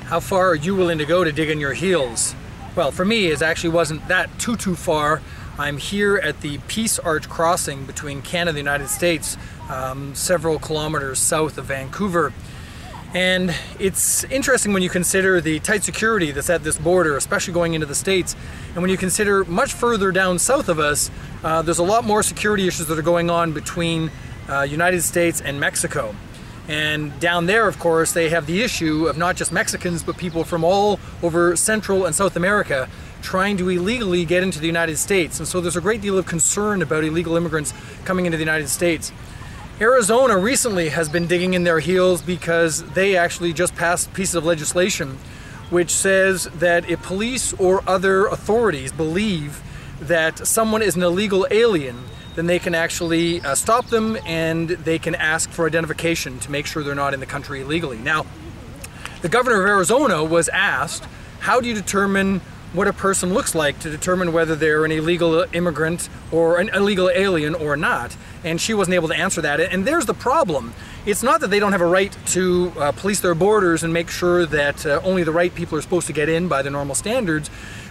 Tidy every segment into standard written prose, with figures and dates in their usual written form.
How far are you willing to go to dig in your heels? Well, for me, it actually wasn't that too far. I'm here at the Peace Arch crossing between Canada and the United States, several kilometers south of Vancouver. And it's interesting when you consider the tight security that's at this border, especially going into the States. And when you consider much further down south of us, there's a lot more security issues that are going on between United States and Mexico. And down there, of course, they have the issue of not just Mexicans, but people from all over Central and South America trying to illegally get into the United States. And so there's a great deal of concern about illegal immigrants coming into the United States. Arizona recently has been digging in their heels because they actually just passed pieces of legislation which says that if police or other authorities believe that someone is an illegal alien, then they can actually stop them and they can ask for identification to make sure they're not in the country illegally. Now, the governor of Arizona was asked, how do you determine what a person looks like to determine whether they're an illegal immigrant or an illegal alien or not? And she wasn't able to answer that. And there's the problem. It's not that they don't have a right to police their borders and make sure that only the right people are supposed to get in by the normal standards,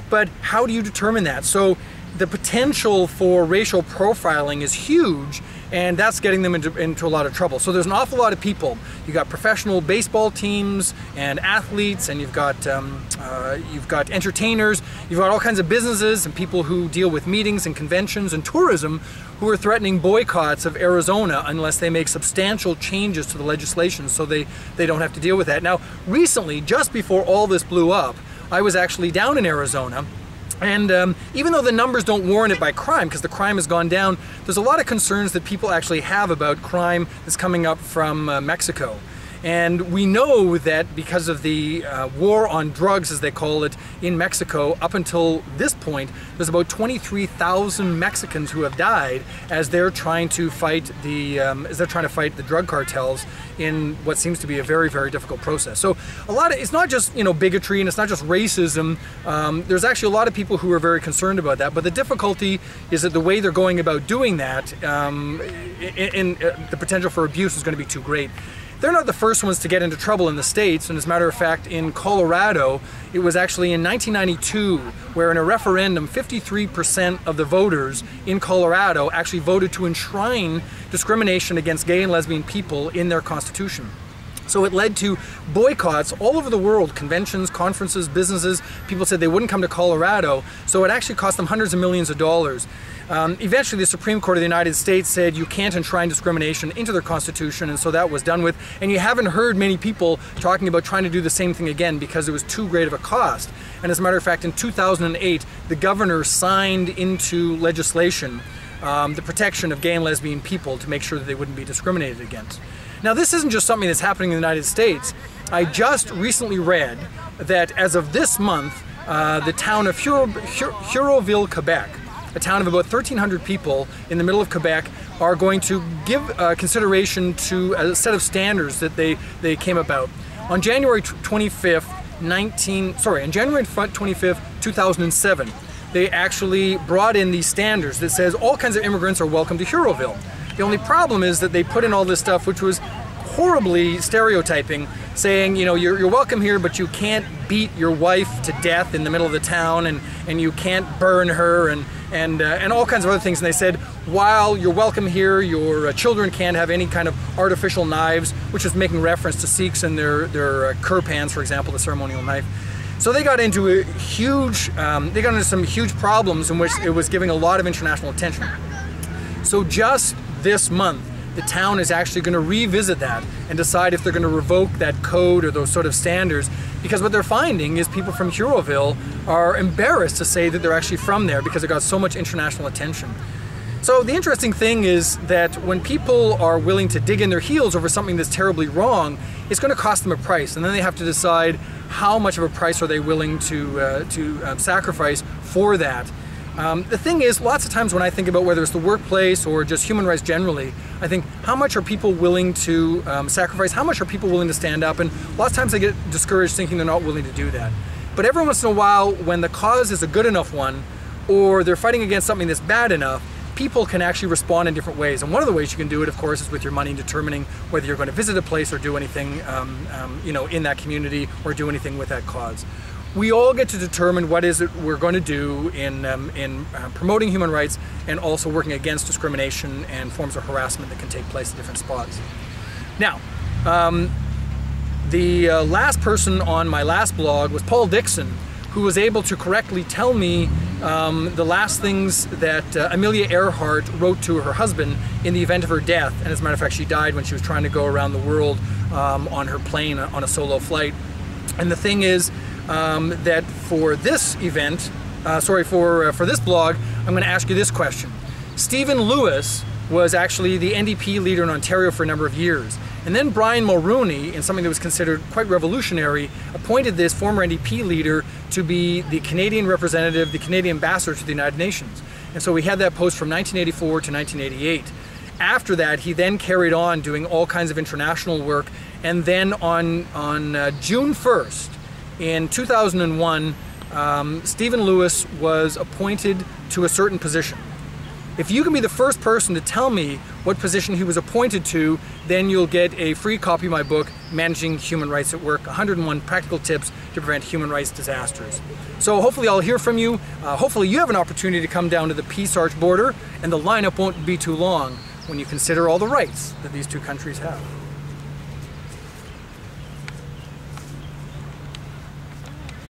but how do you determine that? So the potential for racial profiling is huge, and that's getting them into a lot of trouble. So there's an awful lot of people. You've got professional baseball teams and athletes, and you've got entertainers, you've got all kinds of businesses and people who deal with meetings and conventions and tourism who are threatening boycotts of Arizona unless they make substantial changes to the legislation so they don't have to deal with that. Now, recently, just before all this blew up, I was actually down in Arizona. And even though the numbers don't warrant it by crime, because the crime has gone down, there's a lot of concerns that people actually have about crime that's coming up from Mexico. And we know that because of the war on drugs, as they call it, in Mexico, up until this point, there's about 23,000 Mexicans who have died as they're trying to fight the drug cartels in what seems to be a very, very difficult process. So it's not just bigotry and it's not just racism. There's actually a lot of people who are very concerned about that. But the difficulty is that the way they're going about doing that, the potential for abuse is going to be too great. They're not the first ones to get into trouble in the States, and as a matter of fact, in Colorado, it was actually in 1992 where in a referendum, 53% of the voters in Colorado actually voted to enshrine discrimination against gay and lesbian people in their constitution. So it led to boycotts all over the world, conventions, conferences, businesses. People said they wouldn't come to Colorado, so it actually cost them hundreds of millions of dollars. Eventually, the Supreme Court of the United States said you can't enshrine discrimination into their constitution, and so that was done with. And you haven't heard many people talking about trying to do the same thing again because it was too great of a cost. And as a matter of fact, in 2008, the governor signed into legislation the protection of gay and lesbian people to make sure that they wouldn't be discriminated against. Now, this isn't just something that's happening in the United States. I just recently read that as of this month, the town of Herouxville, Quebec, a town of about 1,300 people in the middle of Quebec, are going to give consideration to a set of standards that they came about. On January 25th, 2007, they actually brought in these standards that says all kinds of immigrants are welcome to Herouxville. The only problem is that they put in all this stuff which was horribly stereotyping, saying, you're welcome here, but you can't beat your wife to death in the middle of the town, and you can't burn her, and all kinds of other things. And they said, while you're welcome here, your children can't have any kind of artificial knives, which is making reference to Sikhs and their kirpans, for example, the ceremonial knife. So they got into some huge problems in which it was giving a lot of international attention. So just this month, the town is actually going to revisit that and decide if they're going to revoke that code or those sort of standards, because what they're finding is people from Herouxville are embarrassed to say that they're actually from there because it got so much international attention. So the interesting thing is that when people are willing to dig in their heels over something that's terribly wrong, it's going to cost them a price, and then they have to decide how much of a price are they willing to sacrifice for that. The thing is, lots of times when I think about whether it's the workplace or just human rights generally, I think, how much are people willing to sacrifice? How much are people willing to stand up? And lots of times I get discouraged thinking they're not willing to do that. But every once in a while, when the cause is a good enough one, or they're fighting against something that's bad enough, people can actually respond in different ways. And one of the ways you can do it, of course, is with your money, determining whether you're going to visit a place or do anything in that community or do anything with that cause. We all get to determine what is it we're going to do in promoting human rights and also working against discrimination and forms of harassment that can take place at different spots. Now, the last person on my last blog was Paul Dixon, who was able to correctly tell me the last things that Amelia Earhart wrote to her husband in the event of her death. And as a matter of fact, she died when she was trying to go around the world on her plane on a solo flight. And the thing is that for this event, for this blog, I'm going to ask you this question. Stephen Lewis was actually the NDP leader in Ontario for a number of years. And then Brian Mulroney, in something that was considered quite revolutionary, appointed this former NDP leader to be the Canadian representative, the Canadian ambassador to the United Nations. And so we had that post from 1984 to 1988. After that, he then carried on doing all kinds of international work. And then on June 1st, in 2001, Stephen Lewis was appointed to a certain position. If you can be the first person to tell me what position he was appointed to, then you'll get a free copy of my book, Managing Human Rights at Work, 101 Practical Tips to Prevent Human Rights Disasters. So hopefully I'll hear from you. Hopefully you have an opportunity to come down to the Peace Arch border, and the lineup won't be too long when you consider all the rights that these two countries have.